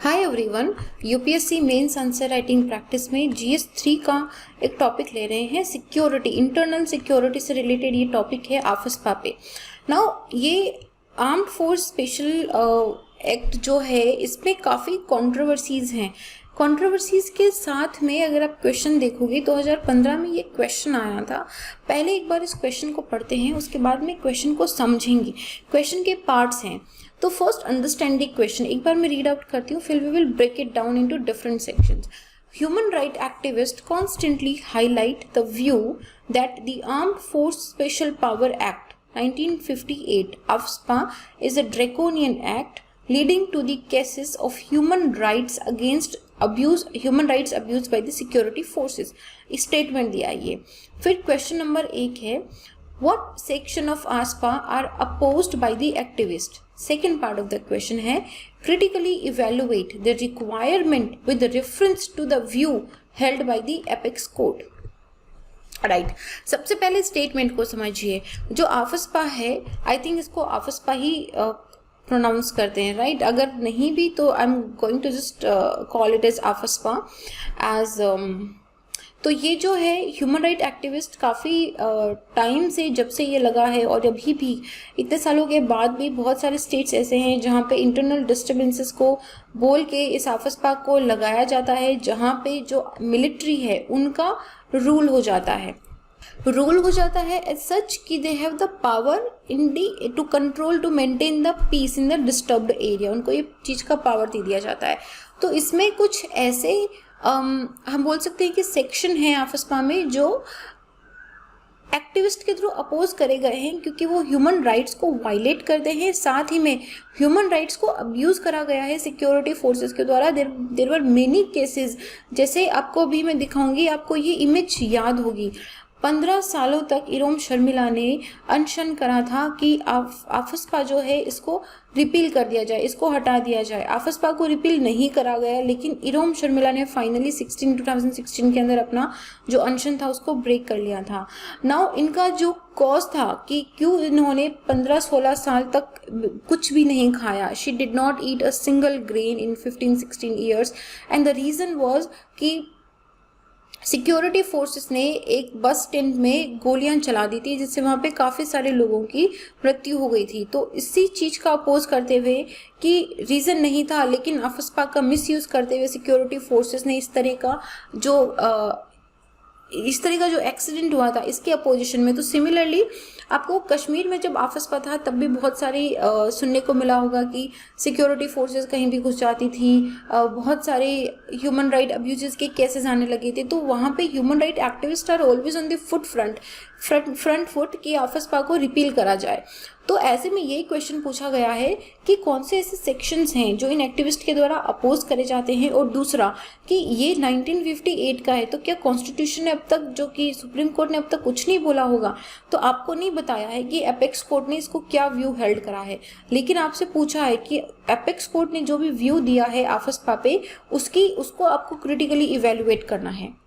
हाय everyone. UPSC mains answer writing practice में GS 3 का एक टॉपिक ले रहे हैं। सिक्योरिटी, इंटरनल सिक्योरिटी से रिलेटेड ये टॉपिक है आफस्पा पे। नाउ ये आर्म्ड फोर्स स्पेशल एक्ट जो है इसमें काफ़ी कंट्रोवर्सीज हैं। कंट्रोवर्सीज के साथ में अगर आप क्वेश्चन देखोगे 2015 में ये क्वेश्चन आया था। पहले एक बार इस क्वेश्चन को पढ़ते हैं, उसके बाद में क्वेश्चन को समझेंगे। क्वेश्चन के पार्ट्स हैं, तो फर्स्ट अंडरस्टैंड द क्वेश्चन। एक बार मैं रीड आउट करती हूँ, फिर we will break it down into different sections. Human rights activists constantly highlight the view that the Armed Force Special Power Act 1958 (AFSPA) is a draconian act leading to the cases of human rights abused by the security forces. Statement दिया है ये। फिर question number 1 है, what section of ASPA are opposed by the activist? Second part of the question है, critically evaluate the requirement with reference to the view held by the apex court. Right सबसे पहले statement को समझिए। जो आफस्पा है, I think इसको आफस्पा ही pronounce करते हैं, राइट? अगर नहीं भी तो I am going to just call it as AFSPA as तो ये जो है ह्यूमन राइट एक्टिविस्ट काफ़ी टाइम से, जब से ये लगा है और अभी भी इतने सालों के बाद भी बहुत सारे स्टेट्स ऐसे हैं जहाँ पे इंटरनल डिस्टर्बेंसेस को बोल के इस आफस्पा को लगाया जाता है, जहाँ पे जो मिलिट्री है उनका रूल हो जाता है एज सच कि they have the power in the to control to maintain the peace in the disturbed area. उनको ये चीज़ का पावर दे दिया जाता है। तो इसमें कुछ ऐसे हम बोल सकते हैं कि सेक्शन है आफस्पा में जो एक्टिविस्ट के थ्रू अपोज करे गए हैं, क्योंकि वो ह्यूमन राइट्स को वायलेट करते हैं, साथ ही में ह्यूमन राइट्स को अब्यूज करा गया है सिक्योरिटी फोर्सेस के द्वारा। देर वर मेनी केसेस, जैसे आपको अभी मैं दिखाऊंगी, आपको ये इमेज याद होगी। 15 सालों तक इरोम शर्मिला ने अनशन करा था कि आफस्पा जो है इसको रिपील कर दिया जाए, इसको हटा दिया जाए। आफस्पा को रिपील नहीं करा गया, लेकिन इरोम शर्मिला ने फाइनली 2016 के अंदर अपना जो अनशन था उसको ब्रेक कर लिया था। नाउ इनका जो कॉज था कि क्यों इन्होंने 15-16 साल तक कुछ भी नहीं खाया, she did not eat a single grain in 15-16 years, and the reason was कि सिक्योरिटी फोर्सेस ने एक बस स्टैंड में गोलियां चला दी थी, जिससे वहाँ पे काफ़ी सारे लोगों की मृत्यु हो गई थी। तो इसी चीज़ का अपोज करते हुए कि रीज़न नहीं था, लेकिन आफस्पा का मिसयूज़ करते हुए सिक्योरिटी फोर्सेस ने इस तरह का जो एक्सीडेंट हुआ था इसके अपोजिशन में। तो सिमिलरली आपको कश्मीर में जब आफस्पा था तब भी बहुत सारी सुनने को मिला होगा कि सिक्योरिटी फोर्सेस कहीं भी घुस जाती थी, बहुत सारे ह्यूमन राइट अब्यूजेस के केसेस आने लगे थे। तो वहाँ पे human right activist are always on the front foot कि आफस्पा को रिपील करा जाए। तो ऐसे में ये क्वेश्चन पूछा गया है कि कौन से ऐसे सेक्शंस हैं जो इन एक्टिविस्ट के द्वारा अपोज करे जाते हैं, और दूसरा कि ये 1958 का है, तो क्या कॉन्स्टिट्यूशन ने अब तक, जो कि सुप्रीम कोर्ट ने अब तक कुछ नहीं बोला होगा, तो आपको नहीं बताया है कि एपेक्स कोर्ट ने इसको क्या व्यू हेल्ड करा है। लेकिन आपसे पूछा है कि एपेक्स कोर्ट ने जो भी व्यू दिया है आफस्पा पे उसको आपको क्रिटिकली इवेल्युएट करना है।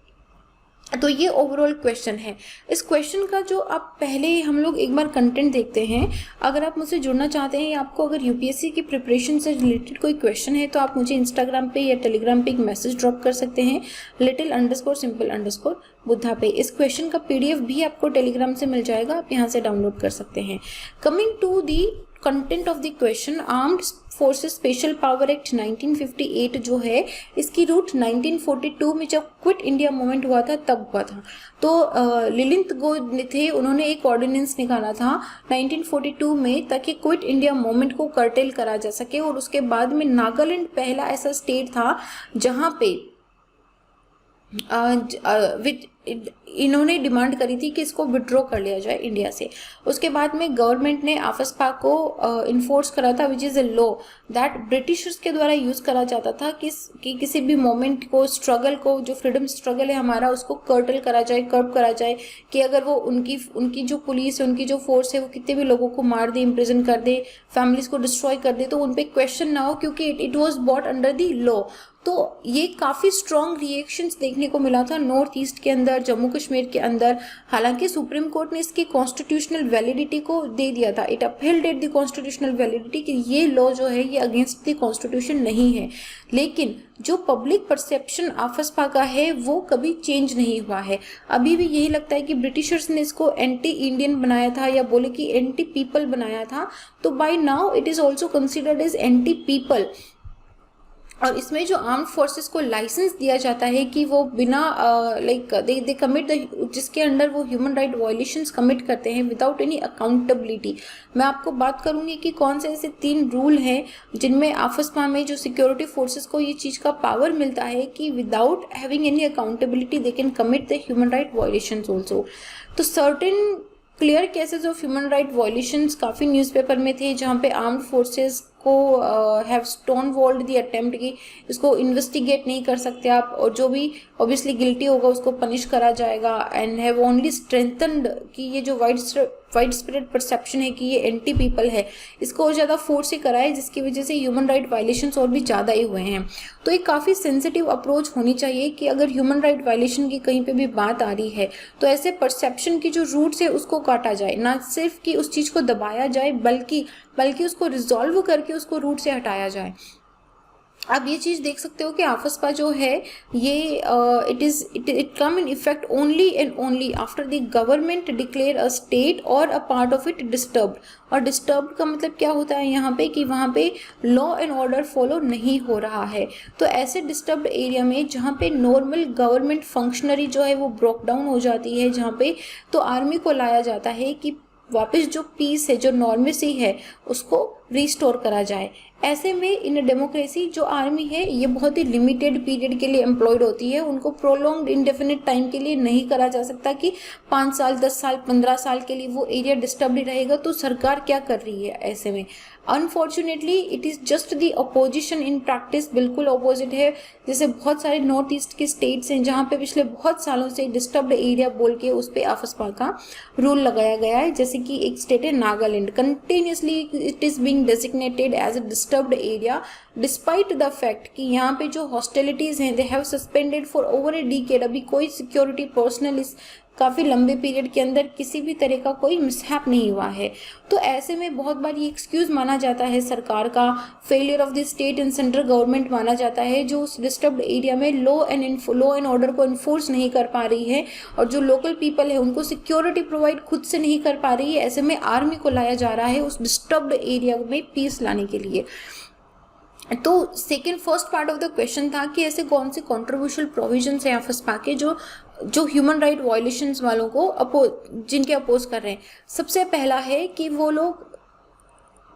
तो ये ओवरऑल क्वेश्चन है। इस क्वेश्चन का जो आप पहले हम लोग एक बार कंटेंट देखते हैं। अगर आप मुझसे जुड़ना चाहते हैं या आपको अगर यूपीएससी की प्रिपरेशन से रिलेटेड कोई क्वेश्चन है, तो आप मुझे इंस्टाग्राम पे या टेलीग्राम पे एक मैसेज ड्रॉप कर सकते हैं, little_simple_बुद्धा पे। इस क्वेश्चन का पीडीएफ भी आपको टेलीग्राम से मिल जाएगा, आप यहाँ से डाउनलोड कर सकते हैं। Coming to the content of the question, armed forces special power act 1958 जो है इसकी रूट 1942 में जब क्विट इंडिया मूवमेंट हुआ था तब हुआ था। तो लिलिंथ गो थे, उन्होंने एक ऑर्डिनेंस निकाला था 1942 में, ताकि क्विट इंडिया मूवमेंट को कर्टेल करा जा सके। और उसके बाद में नागालैंड पहला ऐसा स्टेट था जहाँ पे इन्होंने डिमांड करी थी कि इसको विड्रॉ कर लिया जाए इंडिया से। उसके बाद में गवर्नमेंट ने आफस्पा को इन्फोर्स करा था, which is a law that Britishers के द्वारा यूज़ करा जाता था कि किसी भी मोमेंट को, स्ट्रगल को, जो फ्रीडम स्ट्रगल है हमारा, उसको कर्टल करा जाए, कर्ब करा जाए, कि अगर वो उनकी जो पुलिस है, उनकी जो फोर्स है, वो कितने भी लोगों को मार दे, इम्प्रिजन कर दे, फैमिलीज को डिस्ट्रॉय कर दे, तो उन पर क्वेश्चन ना हो, क्योंकि it was bought under the law. तो ये काफ़ी स्ट्रॉन्ग रिएक्शंस देखने को मिला था नॉर्थ ईस्ट के अंदर, जम्मू कश्मीर के अंदर। हालांकि सुप्रीम कोर्ट ने इसकी कॉन्स्टिट्यूशनल वैलिडिटी को दे दिया था, इट अपहेल्डेड द कॉन्स्टिट्यूशनल वैलिडिटी कि ये लॉ जो है ये अगेंस्ट द कॉन्स्टिट्यूशन नहीं है। लेकिन जो पब्लिक परसेप्शन आफस्पा का है वो कभी चेंज नहीं हुआ है। अभी भी यही लगता है कि ब्रिटिशर्स ने इसको एंटी इंडियन बनाया था या बोले कि एंटी पीपल बनाया था, तो by now it is also considered as anti people. और इसमें जो आर्म्ड फोर्सेस को लाइसेंस दिया जाता है कि वो बिना दे कमिट जिसके अंडर वो ह्यूमन राइट वायलेशंस कमिट करते हैं विदाउट एनी अकाउंटेबिलिटी। मैं आपको बात करूंगी कि कौन से ऐसे 3 रूल हैं जिनमें आफस्पा में जो सिक्योरिटी फोर्सेस को ये चीज़ का पावर मिलता है कि without having any accountability they can commit the human right violations also. तो certain clear cases of human right violations काफ़ी न्यूज़पेपर में थे जहाँ पे आर्म्ड फोर्सेस को have stonewalled the attempt की इसको इन्वेस्टिगेट नहीं कर सकते आप, और जो भी ऑब्वियसली गिल्टी होगा उसको पनिश करा जाएगा, एंड हैव ओनली स्ट्रेंथन्ड कि ये जो वाइड स्प्रेड परसेप्शन है कि ये एंटी पीपल है, इसको और ज़्यादा फोर्स से कराए, जिसकी वजह से ह्यूमन राइट वायलेशंस और भी ज़्यादा ही हुए हैं। तो एक काफ़ी सेंसिटिव अप्रोच होनी चाहिए कि अगर ह्यूमन राइट वायलेशन की कहीं पे भी बात आ रही है तो ऐसे परसेप्शन की जो रूट्स है उसको काटा जाए, ना सिर्फ कि उस चीज़ को दबाया जाए बल्कि उसको रिजॉल्व करके उसको रूट से हटाया जाए। आप ये चीज़ देख सकते हो कि आफस्पा जो है ये it come in effect only and only after the government declare a state और a part of it disturbed. और डिस्टर्ब्ड का मतलब क्या होता है यहाँ पे कि वहाँ पे लॉ एंड ऑर्डर फॉलो नहीं हो रहा है। तो ऐसे डिस्टर्ब्ड एरिया में जहाँ पे नॉर्मल गवर्नमेंट फंक्शनरी जो है वो ब्रोक डाउन हो जाती है, जहाँ पे तो आर्मी को लाया जाता है कि वापस जो पीस है, जो नॉर्मेसी है, उसको रिस्टोर करा जाए। ऐसे में इन डेमोक्रेसी जो आर्मी है ये बहुत ही लिमिटेड पीरियड के लिए एम्प्लॉयड होती है, उनको प्रोलॉन्ग्ड इंडेफिनिट टाइम के लिए नहीं करा जा सकता कि 5 साल 10 साल 15 साल के लिए वो एरिया डिस्टर्ब ही रहेगा। तो सरकार क्या कर रही है ऐसे में? Unfortunately it is just the opposition in practice, बिल्कुल अपोजिट है। जैसे बहुत सारे नॉर्थ ईस्ट के स्टेट्स हैं जहाँ पे पिछले बहुत सालों से डिस्टर्ब्ड एरिया बोल के उस पर आफस्पा का रूल लगाया गया है। जैसे कि एक स्टेट है Nagaland, continuously it is being designated as a disturbed area despite the fact कि यहाँ पे जो हॉस्टिलिटीज़ हैं they have suspended for over a decade. अभी कोई सिक्योरिटी पर्सनल इस काफ़ी लंबे पीरियड के अंदर किसी भी तरह का कोई मिसहैप नहीं हुआ है। तो ऐसे में बहुत बार ये एक्सक्यूज़ माना जाता है सरकार का, failure of the state and central government माना जाता है, जो उस डिस्टर्ब्ड एरिया में लॉ एंड ऑर्डर को इन्फोर्स नहीं कर पा रही है और जो लोकल पीपल है उनको सिक्योरिटी प्रोवाइड खुद से नहीं कर पा रही है। ऐसे में आर्मी को लाया जा रहा है उस डिस्टर्ब्ड एरिया में पीस लाने के लिए। तो first part of the question था कि ऐसे कौन से कॉन्ट्रोवर्शियल प्रोविजंस हैं आफस्पा के जो ह्यूमन राइट वायलेशंस वालों को जिनके अपोज कर रहे हैं। सबसे पहला है कि वो लोग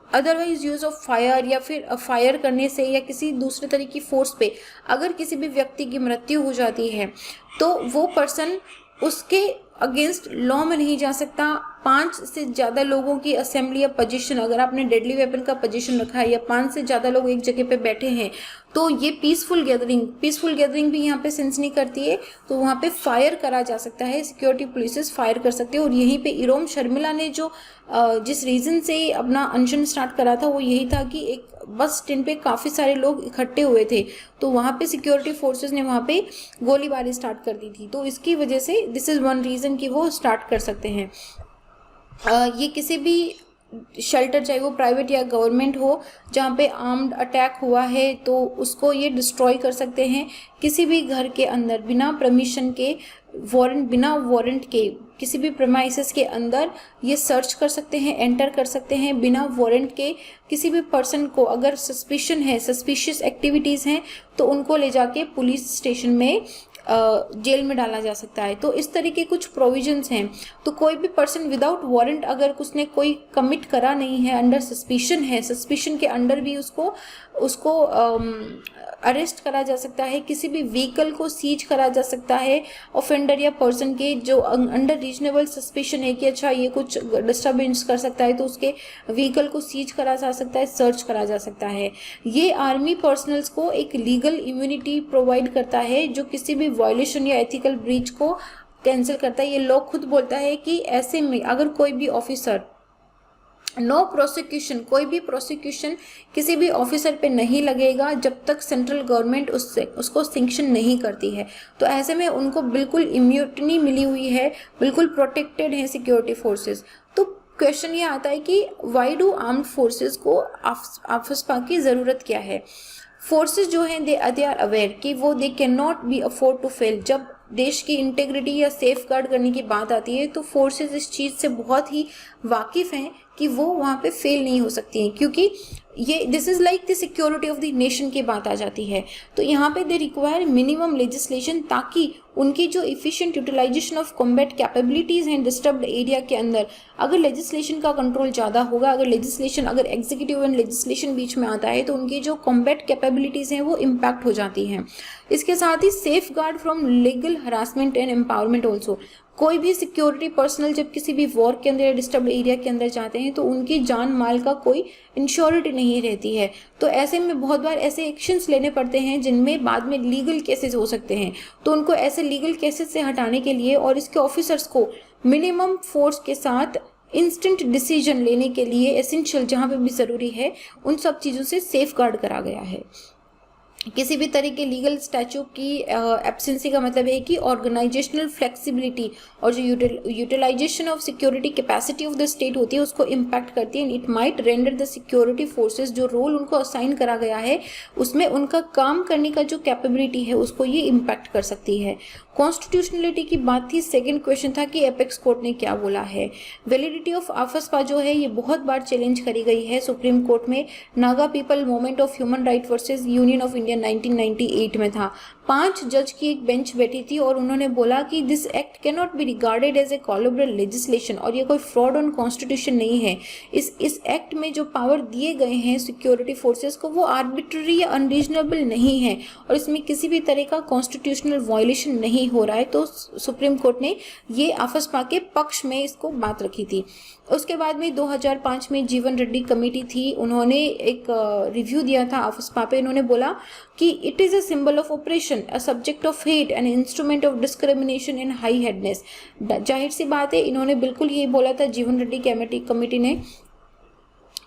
अदरवाइज यूज ऑफ फायर या फिर फायर करने से या किसी दूसरे तरीके की फोर्स पे अगर किसी भी व्यक्ति की मृत्यु हो जाती है तो वो पर्सन उसके अगेंस्ट लॉ में नहीं जा सकता। 5 से ज़्यादा लोगों की असेंबली या पोजीशन, अगर आपने डेडली वेपन का पोजीशन रखा है या 5 से ज़्यादा लोग एक जगह पे बैठे हैं तो ये पीसफुल गैदरिंग भी यहाँ पे सेंस नहीं करती है, तो वहाँ पे फायर करा जा सकता है, सिक्योरिटी पुलिस फायर कर सकते हैं। और यहीं पे इरोम शर्मिला ने जो जिस रीज़न से अपना अनशन स्टार्ट करा था वो यही था कि एक बस स्टैंड पे काफ़ी सारे लोग इकट्ठे हुए थे, तो वहाँ पे सिक्योरिटी फोर्सेस ने वहाँ पे गोलीबारी स्टार्ट कर दी थी। तो इसकी वजह से दिस इज़ वन रीज़न कि वो स्टार्ट कर सकते हैं। ये किसी भी शेल्टर, चाहे वो प्राइवेट या गवर्नमेंट हो, जहाँ पे आर्म्ड अटैक हुआ है तो उसको ये डिस्ट्रॉय कर सकते हैं। किसी भी घर के अंदर बिना परमिशन के बिना वारंट के किसी भी प्रेमाइसेस के अंदर ये सर्च कर सकते हैं, एंटर कर सकते हैं बिना वारंट के। किसी भी पर्सन को अगर सस्पिशियस एक्टिविटीज़ हैं तो उनको ले जाके पुलिस स्टेशन में जेल में डाला जा सकता है। तो इस तरह के कुछ प्रोविजंस हैं। तो कोई भी पर्सन विदाउट वारंट अगर उसने कोई कमिट करा नहीं है, अंडर सस्पिशन है, सस्पिशन के अंडर भी उसको अरेस्ट करा जा सकता है। किसी भी व्हीकल को सीज करा जा सकता है ऑफेंडर या पर्सन के जो अंडर रीजनेबल सस्पिशन है कि अच्छा ये कुछ डिस्टर्बेंस कर सकता है, तो उसके व्हीकल को सीज करा जा सकता है, सर्च करा जा सकता है। ये आर्मी पर्सनल्स को एक लीगल इम्यूनिटी प्रोवाइड करता है जो किसी भी वायलेशन या एथिकल ब्रीच को कैंसिल करता है। ये लॉ खुद बोलता है कि ऐसे में अगर कोई भी ऑफिसर नो प्रोसिक्यूशन, कोई भी प्रोसिक्यूशन किसी भी ऑफिसर पे नहीं लगेगा जब तक सेंट्रल गवर्नमेंट उसको सैंक्शन नहीं करती है। तो ऐसे में उनको बिल्कुल इम्यूनिटी मिली हुई है, बिल्कुल प्रोटेक्टेड है सिक्योरिटी फोर्सेस। तो क्वेश्चन ये आता है कि वाई डू आर्म्ड फोर्सेस को आफस्पा की ज़रूरत क्या है। फोर्सेस जो हैं दे आर अवेयर कि वो they can not be afford to fail. जब देश की इंटेग्रिटी या सेफ गार्ड करने की बात आती है तो फोर्सेस इस चीज़ से बहुत ही वाकिफ़ हैं कि वो वहाँ पे फेल नहीं हो सकती हैं, क्योंकि ये this is like the security of the nation की बात आ जाती है। तो यहाँ पे दे रिक्वायर मिनिमम लेजिस्लेशन, ताकि उनकी जो efficient utilisation of combat capabilities हैं डिस्टर्ब्ड एरिया के अंदर, अगर लेजिस्लेशन का कंट्रोल ज़्यादा होगा, अगर एग्जीक्यूटिव एंड लेजिस्लेशन बीच में आता है तो उनकी जो कॉम्बैट कैपेबिलिटीज़ हैं वो इम्पैक्ट हो जाती हैं। इसके साथ ही safeguard from legal harassment and empowerment also. कोई भी सिक्योरिटी पर्सनल जब किसी भी वॉर के अंदर या डिस्टर्ब्ड एरिया के अंदर जाते हैं तो उनकी जान माल का कोई इंश्योरिटी नहीं रहती है। तो ऐसे में बहुत बार ऐसे एक्शंस लेने पड़ते हैं जिनमें बाद में लीगल केसेस हो सकते हैं। तो उनको ऐसे लीगल केसेस से हटाने के लिए और इसके ऑफिसर्स को मिनिमम फोर्स के साथ इंस्टेंट डिसीजन लेने के लिए एसेंशियल जहाँ पे भी ज़रूरी है, उन सब चीज़ों से सेफ गार्ड करा गया है। किसी भी तरह के लीगल स्टैच्यू की एब्सेंसी का मतलब है कि ऑर्गेनाइजेशनल फ्लेक्सिबिलिटी और जो utilisation of security capacity of the state होती है उसको इम्पैक्ट करती है। It might render the security forces, जो रोल उनको असाइन करा गया है उसमें उनका काम करने का जो कैपेबिलिटी है उसको ये इम्पैक्ट कर सकती है। कॉन्स्टिट्यूशनलिटी की बात थी, सेकंड क्वेश्चन था कि एपेक्स कोर्ट ने क्या बोला है। वैलिडिटी ऑफ आफस्पा जो है ये बहुत बार चैलेंज करी गई है सुप्रीम कोर्ट में। Naga people movement of human right versus union of India 1998 में था। 5 जज की एक बेंच बैठी थी और उन्होंने बोला कि this act can not be regarded as a colourable legislation, और ये कोई फ्रॉड ऑन कॉन्स्टिट्यूशन नहीं है। इस एक्ट में जो पावर दिए गए हैं सिक्योरिटी फोर्सेस को वो आर्बिट्ररी या अनरीजनेबल नहीं है और इसमें किसी भी तरह का कॉन्स्टिट्यूशनल वायलेशन नहीं हो रहा है। तो सुप्रीम कोर्ट ने ये आफस्पा के पक्ष में इसको बात रखी थी। उसके बाद में 2005 में जीवन रेड्डी कमेटी थी, उन्होंने एक रिव्यू दिया था आफस्पा पे। उन्होंने बोला कि it is a symbol of operation, a subject of hate and instrument of discrimination in high handedness. जाहिर सी बात है, इन्होंने बिल्कुल यही बोला था जीवन रेड्डी कमेटी ने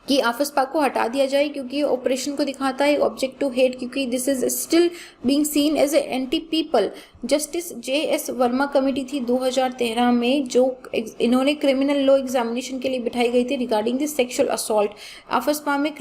कि आफस्पा को हटा दिया जाए क्योंकि ऑपरेशन को दिखाता है, ऑब्जेक्ट टू हेट, क्योंकि this is still being seen as a anti people. Justice JS Verma committee थी 2013 में, जो इन्होंने क्रिमिनल लॉ एग्जामिनेशन के लिए बिठाई गई थी regarding the sexual assault. AFSPA में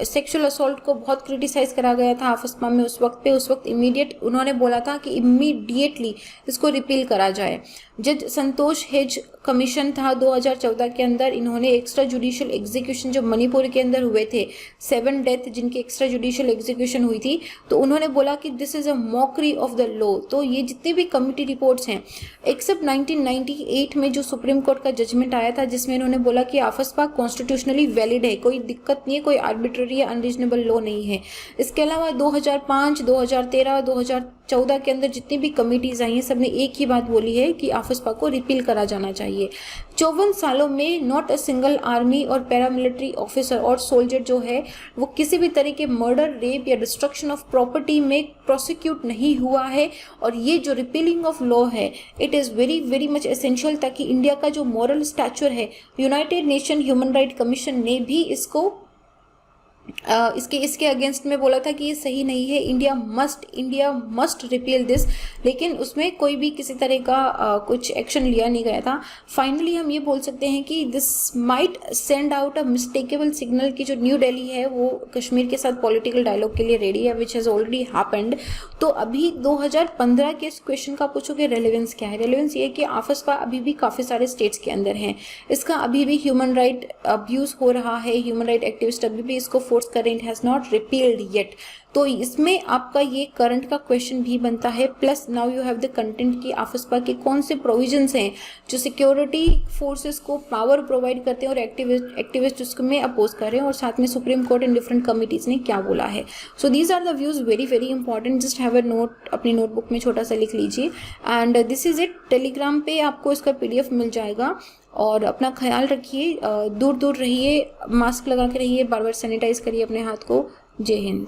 सेक्सुअल असॉल्ट को बहुत क्रिटिसाइज करा गया था आफस्पा में उस वक्त इमीडिएट उन्होंने बोला था कि इमीडिएटली इसको रिपील करा जाए। जज संतोष हेज कमीशन था 2014 के अंदर, इन्होंने एक्स्ट्रा जुडिशियल एग्जीक्यूशन जो मणिपुर के अंदर हुए थे 7 डेथ जिनकी एक्स्ट्रा जुडिशियल एग्जीक्यूशन हुई थी, तो उन्होंने बोला कि this is a mockery of the law. तो ये जितने भी कमिटी रिपोर्ट्स हैं एक्सेप्ट 1998 में जो सुप्रीम कोर्ट का जजमेंट आया था जिसमें इन्होंने बोला कि आफस्पा कॉन्स्टिट्यूशनली वैलिड है, कोई दिक्कत नहीं है, कोई आर्बिट्ररी या अनरीजनेबल लॉ नहीं है। इसके अलावा 2005, 2013, 2014 के अंदर जितनी भी कमिटीज आई हैं सब ने एक ही बात बोली है कि आफस्पा को रिपील करा जाना चाहिए। 54 सालों में नॉट अ सिंगल आर्मी और पैरामिलिट्री ऑफिसर और सोल्जर जो है वो किसी भी तरह के मर्डर, रेप या डिस्ट्रक्शन ऑफ प्रॉपर्टी में प्रोसिक्यूट नहीं हुआ है। और ये जो रिपीलिंग ऑफ लॉ है it is very very much essential, ताकि इंडिया का जो मॉरल स्टैचर है United nation human right commission ने भी इसको इसके अगेंस्ट में बोला था कि ये सही नहीं है, इंडिया मस्ट रिपील दिस, लेकिन उसमें कोई भी किसी तरह का कुछ एक्शन लिया नहीं गया था। फाइनली हम ये बोल सकते हैं कि this might send out a mistakable signal कि जो न्यू दिल्ली है वो कश्मीर के साथ पॉलिटिकल डायलॉग के लिए रेडी है, विच हैज़ ऑलरेडी हैपेंड। तो अभी 2015 के इस क्वेश्चन का पूछोगे रेलेवेंस क्या है। रेलेवेंस ये है कि आफस्पा अभी भी काफ़ी सारे स्टेट्स के अंदर हैं, इसका अभी भी ह्यूमन राइट अब्यूज़ हो रहा है, ह्यूमन राइट एक्टिविस्ट अभी भी इसको फोर्स करें, it has not repealed yet. तो इसमें आपका ये करंट का क्वेश्चन भी बनता है, plus now you have the content की आफस्पा के कौन से प्रोविजंस हैं जो सिक्योरिटी फोर्सेस को पावर प्रोवाइड करते हैं और एक्टिविस्ट उसमें अपोज कर रहे हैं, और साथ में supreme court and different committees ने क्या बोला है। So these are the views, very very important, just have a note, अपनी नोटबुक में छोटा सा लिख लीजिए। And this is it. Telegram पे आपको इसका PDF मिल जाएगा। और अपना ख्याल रखिए, दूर दूर रहिए, मास्क लगा के रहिए, बार बार सैनिटाइज करिए अपने हाथ को। जय हिंद।